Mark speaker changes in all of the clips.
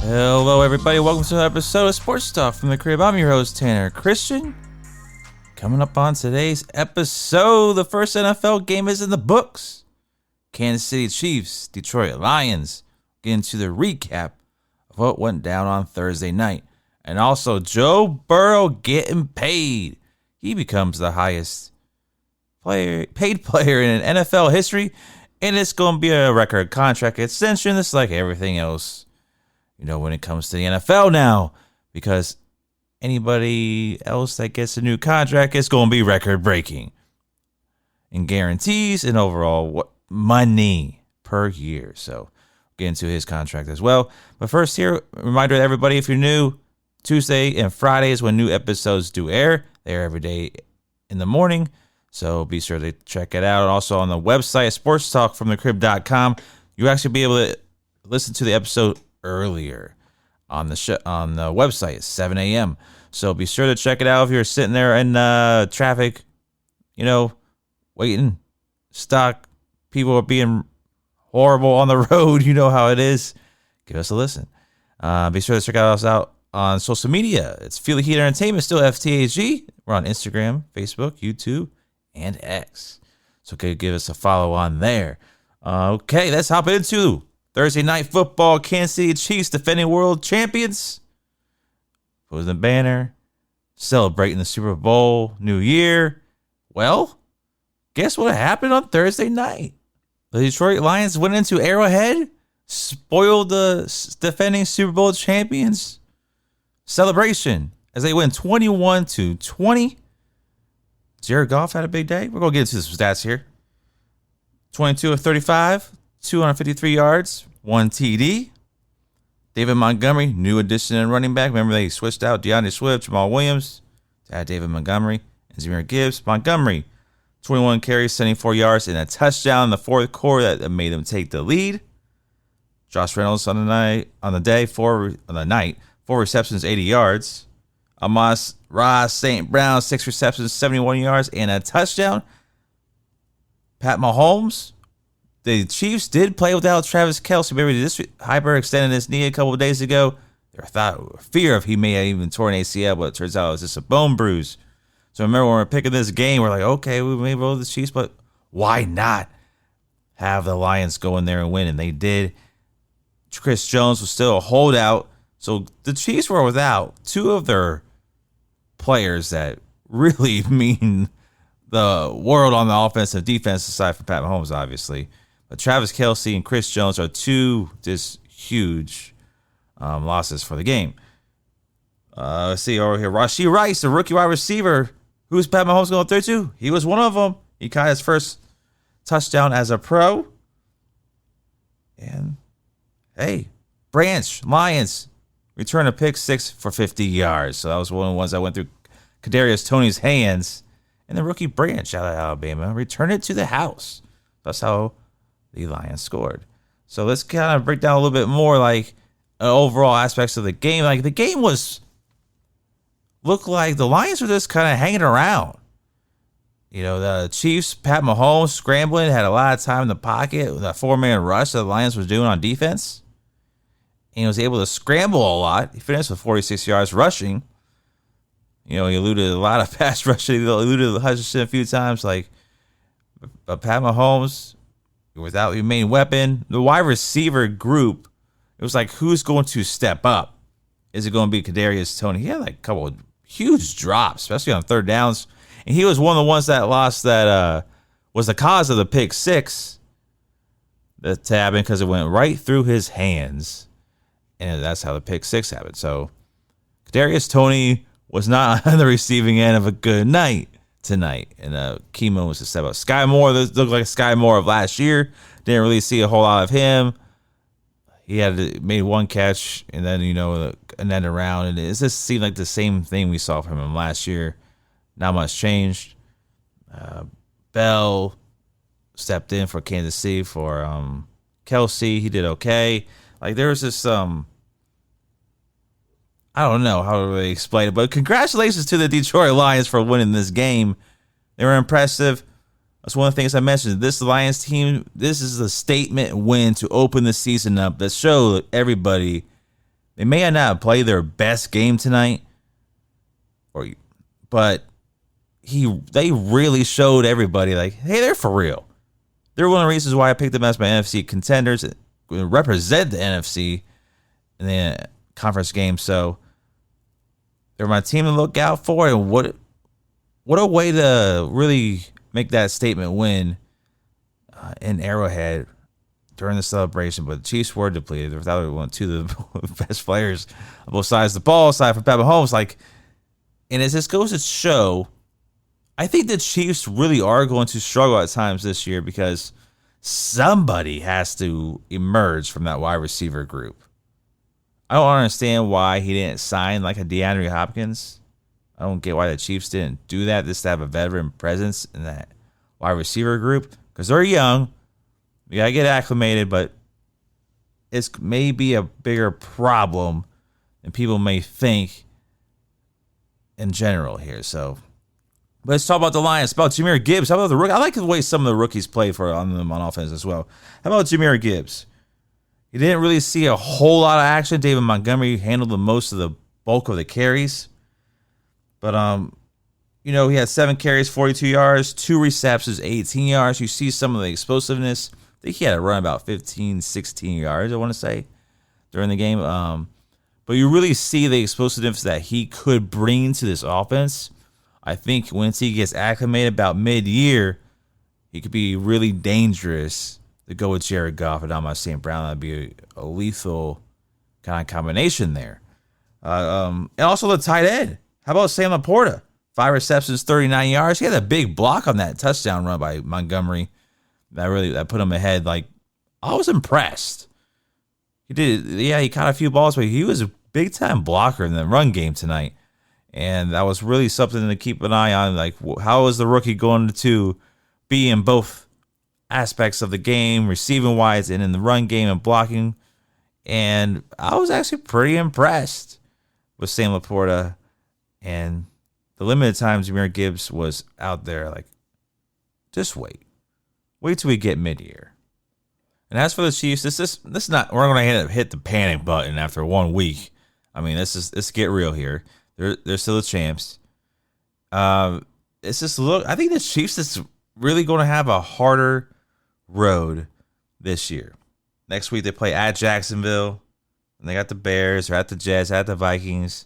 Speaker 1: Hello, everybody. Welcome to another episode of Sports Talk from the Crib. I'm your host, Tanner Christian. Coming up on today's episode, the first NFL game is in the books. Kansas City Chiefs, Detroit Lions. Get into the recap of what went down on Thursday night. And also, Joe Burrow getting paid. He becomes the highest paid player in NFL history. And it's going to be a record contract extension. It's like everything else, when it comes to the NFL now, because anybody else that gets a new contract is going to be record breaking in guarantees and overall money per year. So get into his contract as well. But first here, reminder to everybody, if you're new, Tuesday and Friday is when new episodes do air. They're every day in the morning. So be sure to check it out. Also on the website, sportstalkfromthecrib.com, you'll actually be able to listen to the episode earlier on the on the website at 7 a.m. So be sure to check it out if you're sitting there in traffic, waiting, stuck. People are being horrible on the road. You know how it is. Give us a listen. Be sure to check us out on social media. It's Feel the Heat Entertainment, still FTAG. We're on Instagram, Facebook, YouTube, and X. So give us a follow on there. Okay, let's hop into Thursday night football. Kansas City Chiefs, defending world champions, putting the banner, celebrating the Super Bowl, New Year. Well, guess what happened on Thursday night? The Detroit Lions went into Arrowhead, spoiled the defending Super Bowl champions celebration as they win 21-20. Jared Goff had a big day. We're going to get into some stats here. 22 of 35, 253 yards, 1 TD. David Montgomery, new addition in running back. Remember they switched out DeAndre Swift, Jamal Williams to add David Montgomery and Zamir Gibbs. Montgomery, 21 carries, 74 yards, and a touchdown in the fourth quarter that made them take the lead. Josh Reynolds on the night, 4 receptions, 80 yards. Amos Ross St. Brown, 6 receptions, 71 yards, and a touchdown. Pat Mahomes, the Chiefs did play without Travis Kelce. Maybe this hyperextended his knee a couple of days ago. There was fear of he may have even torn ACL, but it turns out it was just a bone bruise. So remember when we were picking this game, we're like, okay, we may roll the Chiefs, but why not have the Lions go in there and win? And they did. Chris Jones was still a holdout. So the Chiefs were without 2 of their players that really mean the world on the offensive defense, aside from Pat Mahomes, obviously. But Travis Kelce and Chris Jones are 2 just huge losses for the game. Let's see over here. Rashee Rice, the rookie wide receiver. Who's Pat Mahomes going to throw to? He was one of them. He caught his first touchdown as a pro. And, hey, Branch, Lions, return a pick 6 for 50 yards. So that was one of the ones that went through Kadarius Toney's hands. And the rookie Branch out of Alabama returned it to the house. That's how the Lions scored. So let's kind of break down a little bit more overall aspects of the game. Like the game looked like the Lions were just kind of hanging around. The Chiefs, Pat Mahomes scrambling, had a lot of time in the pocket with that 4-man rush that the Lions was doing on defense. And he was able to scramble a lot. He finished with 46 yards rushing. He eluded a lot of pass rushing. He eluded Hutchinson a few times. But Pat Mahomes, without the main weapon, the wide receiver group, it was like, who's going to step up? Is it going to be Kadarius Toney? He had a couple of huge drops, especially on third downs. And he was one of the ones that lost that was the cause of the pick 6 that happened because it went right through his hands. And that's how the pick 6 happened. So Kadarius Toney was not on the receiving end of a good night tonight. And Kimo was to step up. Sky Moore, this looked like Sky Moore of last year. Didn't really see a whole lot of him. He made 1 catch and then, an end around. And it just seemed like the same thing we saw from him last year. Not much changed. Bell stepped in for Kansas City for Kelce. He did okay. There was this, I don't know how to really explain it, but congratulations to the Detroit Lions for winning this game. They were impressive. That's one of the things I mentioned. This Lions team, this is a statement win to open the season up that showed everybody They may not play their best game tonight, but they really showed everybody like, hey, they're for real. They're one of the reasons why I picked them as my NFC contenders, represent the NFC in the conference game. So they're my team to look out for. And what a way to really make that statement win in Arrowhead during the celebration. But the Chiefs were depleted. Without two of the best players on both sides of the ball, aside from Pat Mahomes. And as this goes to show, I think the Chiefs really are going to struggle at times this year because somebody has to emerge from that wide receiver group. I don't understand why he didn't sign like a DeAndre Hopkins. I don't get why the Chiefs didn't do that, just to have a veteran presence in that wide receiver group. Because they're young. We got to get acclimated, but it's maybe a bigger problem than people may think in general here. So let's talk about the Lions. About Jahmyr Gibbs. How about the rookie? I like the way some of the rookies play on them on offense as well. How about Jahmyr Gibbs? You didn't really see a whole lot of action. David Montgomery handled the most of the bulk of the carries. But, he had 7 carries, 42 yards, 2 receptions, 18 yards. You see some of the explosiveness. I think he had a run about 15, 16 yards, I want to say, during the game. But you really see the explosiveness that he could bring to this offense. I think once he gets acclimated about mid-year, he could be really dangerous to go with Jared Goff and Amon St. Brown. That'd be a lethal kind of combination there. And also the tight end. How about Sam Laporta? 5 receptions, 39 yards. He had a big block on that touchdown run by Montgomery. That put him ahead. I was impressed. He caught a few balls, but he was a big-time blocker in the run game tonight. And that was really something to keep an eye on. How is the rookie going to be in both aspects of the game, receiving wise and in the run game and blocking? And I was actually pretty impressed with Sam Laporta. And the limited times Jahmyr Gibbs was out there, just wait. Wait till we get mid-year. And as for the Chiefs, this not we're going to hit the panic button after 1 week. I mean, let's get real here. They're still the champs. I think the Chiefs is really going to have a harder road this year. Next week they play at Jacksonville, and they got the Bears, or at the Jets, at the Vikings.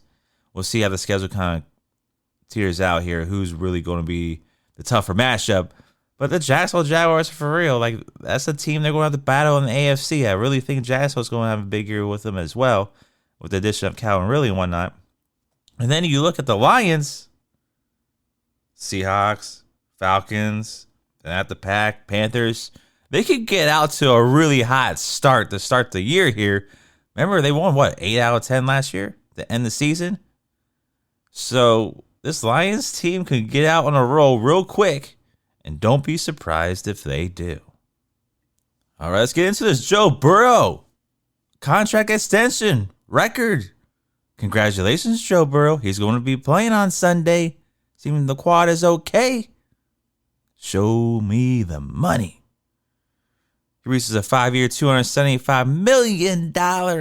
Speaker 1: We'll see how the schedule kind of tears out here. Who's really going to be the tougher matchup? But the Jacksonville Jaguars, for real, that's a team they're going to have to battle in the AFC. I really think Jacksonville's going to have a big year with them as well, with the addition of Calvin Ridley and whatnot. And then you look at the Lions, Seahawks, Falcons, and at the Pack, Panthers. They could get out to a really hot start to start the year here. Remember, they won, 8 out of 10 last year to end the season? So this Lions team could get out on a roll real quick, and don't be surprised if they do. All right, let's get into this. Joe Burrow, contract extension, record. Congratulations, Joe Burrow. He's going to be playing on Sunday. Seeming the quad is okay. Show me the money. He reaches a 5-year, $275 million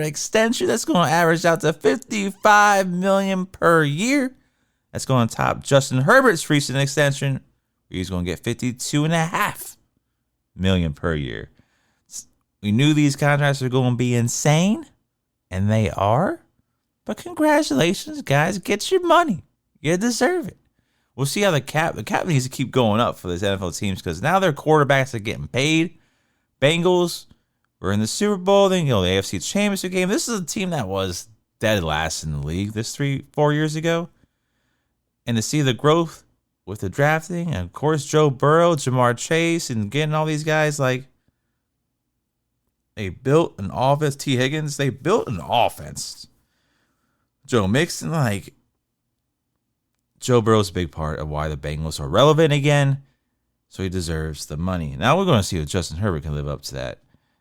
Speaker 1: extension. That's going to average out to $55 million per year. That's going to top Justin Herbert's recent extension. He's going to get $52.5 million per year. We knew these contracts were going to be insane, and they are. But congratulations, guys. Get your money. You deserve it. We'll see how the cap needs to keep going up for these NFL teams because now their quarterbacks are getting paid. Bengals were in the Super Bowl, then the AFC Championship game. This is a team that was dead last in the league this 3-4 years ago. And to see the growth with the drafting, and of course Joe Burrow, Jamar Chase, and getting all these guys, they built an offense. T. Higgins, they built an offense. Joe Mixon, Joe Burrow's a big part of why the Bengals are relevant again, so he deserves the money. Now we're going to see if Justin Herbert can live up to that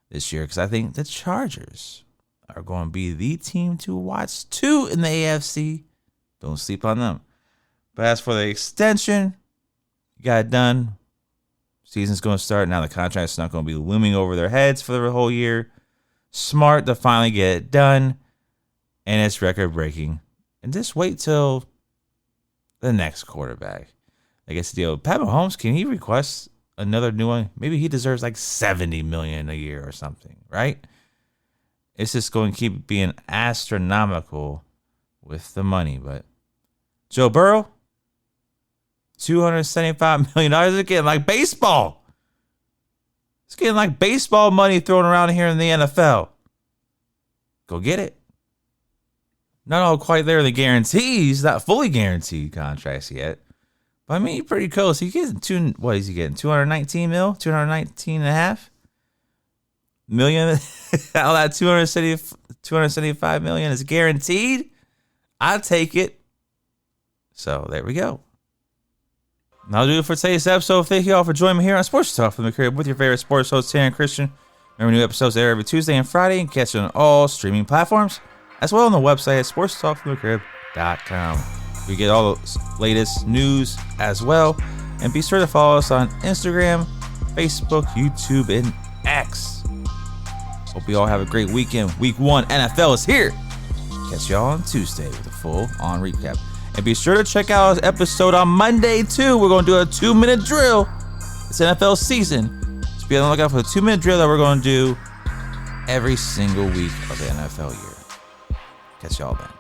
Speaker 1: this year, because I think the Chargers are going to be the team to watch too in the AFC. Don't sleep on them. But as for the extension, you got it done. Season's going to start. Now the contract's not going to be looming over their heads for the whole year. Smart to finally get it done. and it's record breaking. And just wait till the next quarterback. I guess the deal. Pat Mahomes, can he request another new one? Maybe he deserves like $70 million a year or something, right? It's just going to keep being astronomical with the money. But Joe Burrow, $275 million. It's getting like baseball. It's getting like baseball money thrown around here in the NFL. Go get it. Not all quite there in the guarantees, not fully guaranteed contracts yet. But I mean, he's pretty close. He getting what is he getting? 219 mil? 219 and a half million out of that 275 million is guaranteed. I'll take it. So there we go. That'll do it for today's episode. Thank you all for joining me here on Sports Talk from the Crib with your favorite sports host, Terry and Christian. Remember, new episodes air every Tuesday and Friday and catch it on all streaming platforms, as well on the website at sportstalkfromthecrib.com. We get all the latest news as well. And be sure to follow us on Instagram, Facebook, YouTube, and X. Hope you all have a great weekend. Week 1 NFL is here. Catch y'all on Tuesday with a full-on recap. And be sure to check out our episode on Monday, too. We're going to do a 2-minute drill. It's NFL season. So be on the lookout for the 2-minute drill that we're going to do every single week of the NFL year. Catch y'all then.